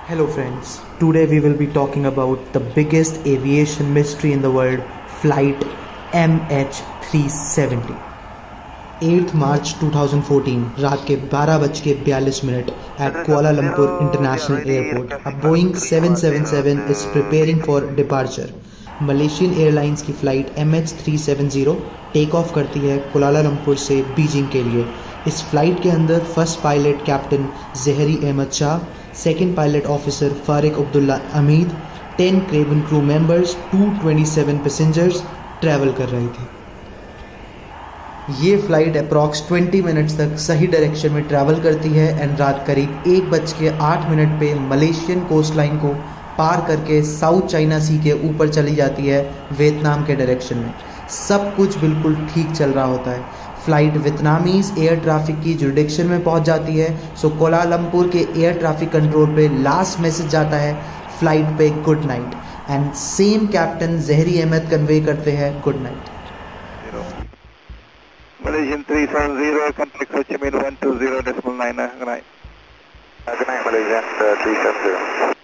Hello friends, today we will be talking about the biggest aviation mystery in the world, flight MH370. 8th March 2014 रात के 12:42 at Kuala Lumpur International Airport. A Boeing 777 is preparing for departure. Malaysian airlines की flight MH370 take off करती है Kuala Lumpur से Beijing के लिए. इस flight के अंदर first pilot captain Zaharie Ahmad Shah, second pilot officer Fariq Abdullah Hamid, 10 cabin crew members, 227 passengers travel कर रहे थे. ये फ़्लाइट अप्रॉक्स 20 मिनट्स तक सही डायरेक्शन में ट्रैवल करती है एंड रात करीब 1:08 पे मलेशियन कोस्ट लाइन को पार करके साउथ चाइना सी के ऊपर चली जाती है वियतनाम के डायरेक्शन में. सब कुछ बिल्कुल ठीक चल रहा होता है. फ़्लाइट वियतनामीज़ एयर ट्रैफिक की जुरिडिक्शन में पहुंच जाती है. सो कोलालंपुर के एयर ट्रैफिक कंट्रोल पे लास्ट मैसेज जाता है फ़्लाइट पे good night, and same captain Zaharie Ahmad convey करते हैं good night. Malaysian 370, contact Ho Chi Minh 120.9. Good night. Good night, Malaysian 370.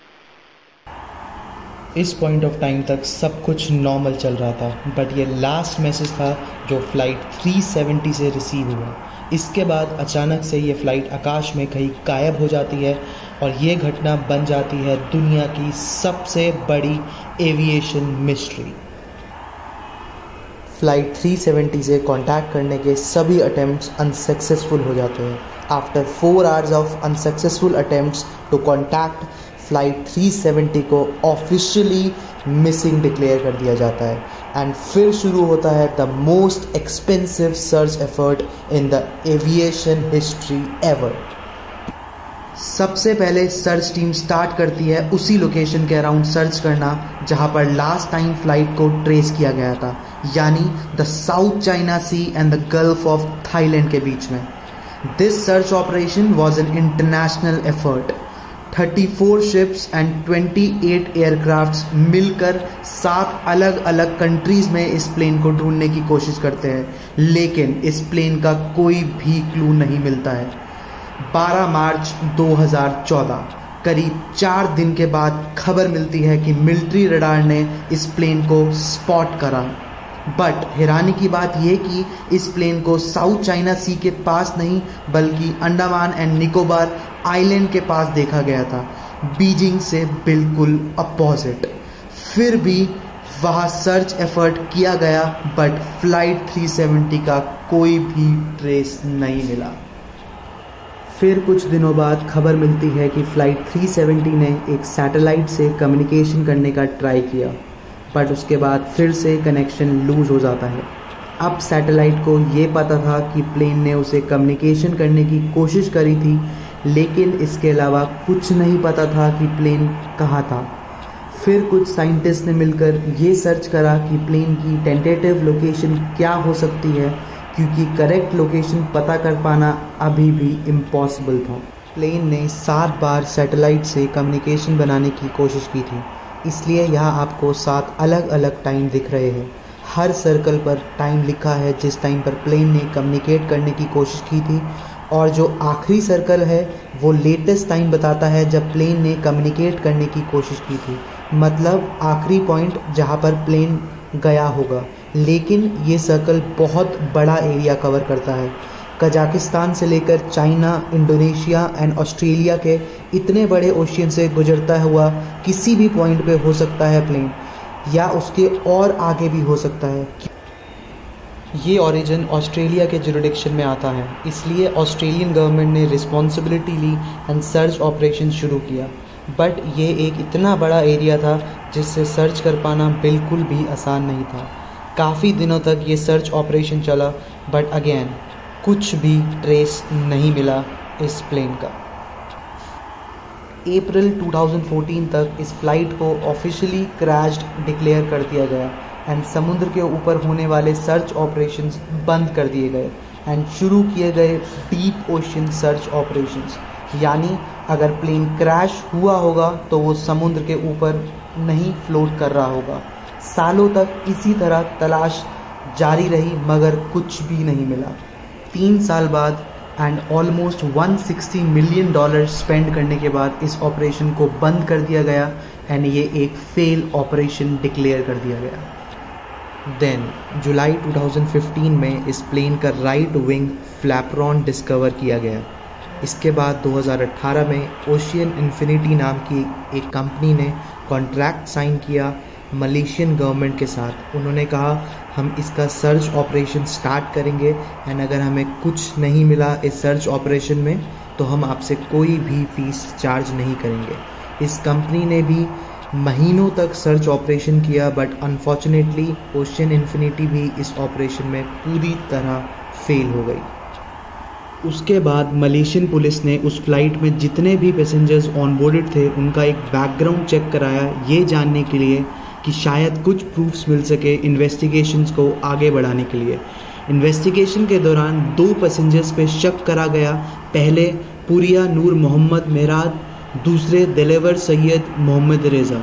इस पॉइंट ऑफ टाइम तक सब कुछ नॉर्मल चल रहा था, बट ये लास्ट मैसेज था जो फ़्लाइट 370 से रिसीव हुआ. इसके बाद अचानक से ये फ़्लाइट आकाश में कहीं गायब हो जाती है और ये घटना बन जाती है दुनिया की सबसे बड़ी एविएशन मिस्ट्री. फ़्लाइट 370 से कांटेक्ट करने के सभी अटेम्प्ट्स अनसक्सेसफुल हो जाते हैं. After 4 hours of unsuccessful attempts to contact, flight 370 को ऑफिशियली मिसिंग डिक्लेयर कर दिया जाता है. एंड फिर शुरू होता है the most expensive search effort in the aviation history ever. सबसे पहले सर्च टीम स्टार्ट करती है उसी लोकेशन के अराउंड सर्च करना जहां पर लास्ट टाइम फ़्लाइट को ट्रेस किया गया था, यानी the South China Sea and the Gulf of Thailand के बीच में. This search operation was an international effort. 34 ships and 28 aircrafts मिलकर 7 अलग अलग कंट्रीज़ में इस प्लेन को ढूंढने की कोशिश करते हैं, लेकिन इस प्लेन का कोई भी क्लू नहीं मिलता है. 12 मार्च 2014 करीब 4 दिन के बाद खबर मिलती है कि मिलिट्री रडार ने इस प्लेन को स्पॉट करा. बट हैरानी की बात यह कि इस प्लेन को साउथ चाइना सी के पास नहीं बल्कि अंडमान एंड निकोबार आइलैंड के पास देखा गया था, बीजिंग से बिल्कुल अपोजिट. फिर भी वहाँ सर्च एफर्ट किया गया बट फ़्लाइट 370 का कोई भी ट्रेस नहीं मिला. फिर कुछ दिनों बाद खबर मिलती है कि फ़्लाइट 370 ने एक सैटेलाइट से कम्युनिकेशन करने का ट्राई किया, बट उसके बाद फिर से कनेक्शन लूज़ हो जाता है. अब सैटेलाइट को ये पता था कि प्लेन ने उसे कम्युनिकेशन करने की कोशिश करी थी, लेकिन इसके अलावा कुछ नहीं पता था कि प्लेन कहाँ था. फिर कुछ साइंटिस्ट ने मिलकर ये सर्च करा कि प्लेन की टेंटेटिव लोकेशन क्या हो सकती है, क्योंकि करेक्ट लोकेशन पता कर पाना अभी भी इम्पॉसिबल था. प्लेन ने 7 बार सैटेलाइट से कम्युनिकेशन बनाने की कोशिश की थी, इसलिए यहाँ आपको 7 अलग अलग टाइम दिख रहे हैं. हर सर्कल पर टाइम लिखा है जिस टाइम पर प्लेन ने कम्युनिकेट करने की कोशिश की थी, और जो आखिरी सर्कल है वो लेटेस्ट टाइम बताता है जब प्लेन ने कम्युनिकेट करने की कोशिश की थी, मतलब आखिरी पॉइंट जहाँ पर प्लेन गया होगा. लेकिन ये सर्कल बहुत बड़ा एरिया कवर करता है. कजाकिस्तान से लेकर चाइना, इंडोनेशिया एंड ऑस्ट्रेलिया के इतने बड़े ओशियन से गुजरता हुआ किसी भी पॉइंट पे हो सकता है प्लेन, या उसके और आगे भी हो सकता है. ये ओरिजिन ऑस्ट्रेलिया के जुरिडिक्शन में आता है, इसलिए ऑस्ट्रेलियन गवर्नमेंट ने रिस्पॉन्सिबिलिटी ली एंड सर्च ऑपरेशन शुरू किया. बट ये एक इतना बड़ा एरिया था जिससे सर्च कर पाना बिल्कुल भी आसान नहीं था. काफ़ी दिनों तक ये सर्च ऑपरेशन चला, बट अगेन कुछ भी ट्रेस नहीं मिला इस प्लेन का. अप्रैल 2014 तक इस फ्लाइट को ऑफिशियली क्रैश्ड डिक्लेयर कर दिया गया एंड समुद्र के ऊपर होने वाले सर्च ऑपरेशंस बंद कर दिए गए एंड शुरू किए गए डीप ओशन सर्च ऑपरेशंस. यानी अगर प्लेन क्रैश हुआ होगा तो वो समुद्र के ऊपर नहीं फ्लोट कर रहा होगा. सालों तक इसी तरह तलाश जारी रही मगर कुछ भी नहीं मिला. 3 साल बाद एंड ऑलमोस्ट $160 मिलियन स्पेंड करने के बाद इस ऑपरेशन को बंद कर दिया गया एंड ये एक फेल ऑपरेशन डिक्लेयर कर दिया गया। देन जुलाई 2015 में इस प्लेन का राइट विंग फ्लैपरॉन डिस्कवर किया गया। इसके बाद 2018 में ओशियन इन्फिनिटी नाम की एक कंपनी ने कॉन्ट्रैक्ट साइन किया मलेशियन गवर्नमेंट के साथ। उन्होंने कहा हम इसका सर्च ऑपरेशन स्टार्ट करेंगे एंड अगर हमें कुछ नहीं मिला इस सर्च ऑपरेशन में तो हम आपसे कोई भी फीस चार्ज नहीं करेंगे। इस कंपनी ने भी महीनों तक सर्च ऑपरेशन किया बट अनफॉर्चुनेटली ओशियन इन्फिनिटी भी इस ऑपरेशन में पूरी तरह फेल हो गई। उसके बाद मलेशियन पुलिस ने उस फ्लाइट में जितने भी पैसेंजर्स ऑन बोर्डेड थे उनका एक बैकग्राउंड चेक कराया ये जानने के लिए कि शायद कुछ प्रूफ्स मिल सके इन्वेस्टिगेशंस को आगे बढ़ाने के लिए। इन्वेस्टिगेशन के दौरान 2 पैसेंजर्स पे शक करा गया। पहले पुरिया नूर मोहम्मद मेहराज, दूसरे दिलेवर सैयद मोहम्मद रेज़ा।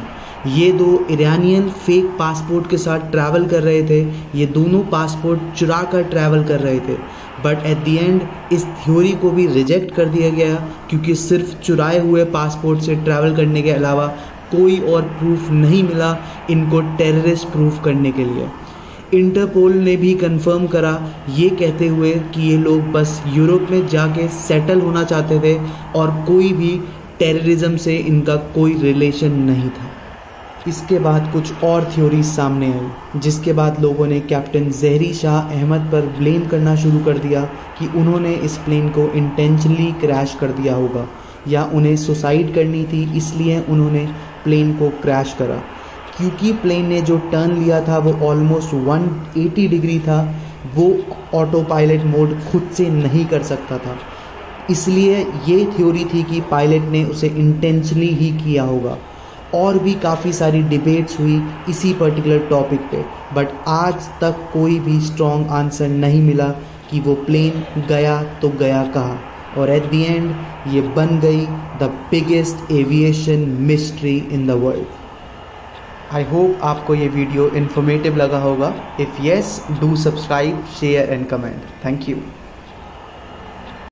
ये 2 ईरानियन फेक पासपोर्ट के साथ ट्रैवल कर रहे थे। ये दोनों पासपोर्ट चुरा कर ट्रैवल कर रहे थे बट एट द एंड इस थ्योरी को भी रिजेक्ट कर दिया गया क्योंकि सिर्फ चुराए हुए पासपोर्ट से ट्रैवल करने के अलावा कोई और प्रूफ नहीं मिला इनको टेररिस्ट प्रूफ करने के लिए। इंटरपोल ने भी कंफर्म करा ये कहते हुए कि ये लोग बस यूरोप में जाके सेटल होना चाहते थे और कोई भी टेररिज्म से इनका कोई रिलेशन नहीं था। इसके बाद कुछ और थ्योरीज सामने आई जिसके बाद लोगों ने कैप्टन जहरी शाह अहमद पर ब्लेम करना शुरू कर दिया कि उन्होंने इस प्लेन को इंटेंशनली क्रैश कर दिया होगा या उन्हें सुसाइड करनी थी इसलिए उन्होंने प्लेन को क्रैश करा। क्योंकि प्लेन ने जो टर्न लिया था वो ऑलमोस्ट 180 डिग्री था, वो ऑटो पायलट मोड खुद से नहीं कर सकता था, इसलिए ये थ्योरी थी कि पायलट ने उसे इंटेंशनली ही किया होगा। और भी काफ़ी सारी डिबेट्स हुई इसी पर्टिकुलर टॉपिक पे बट आज तक कोई भी स्ट्रॉन्ग आंसर नहीं मिला कि वो प्लेन गया तो गया कहाँ और एट द एंड ये बन गई the biggest aviation mystery in the world. I hope आपको ये वीडियो इन्फॉर्मेटिव लगा होगा। If yes do subscribe, share and comment. Thank you.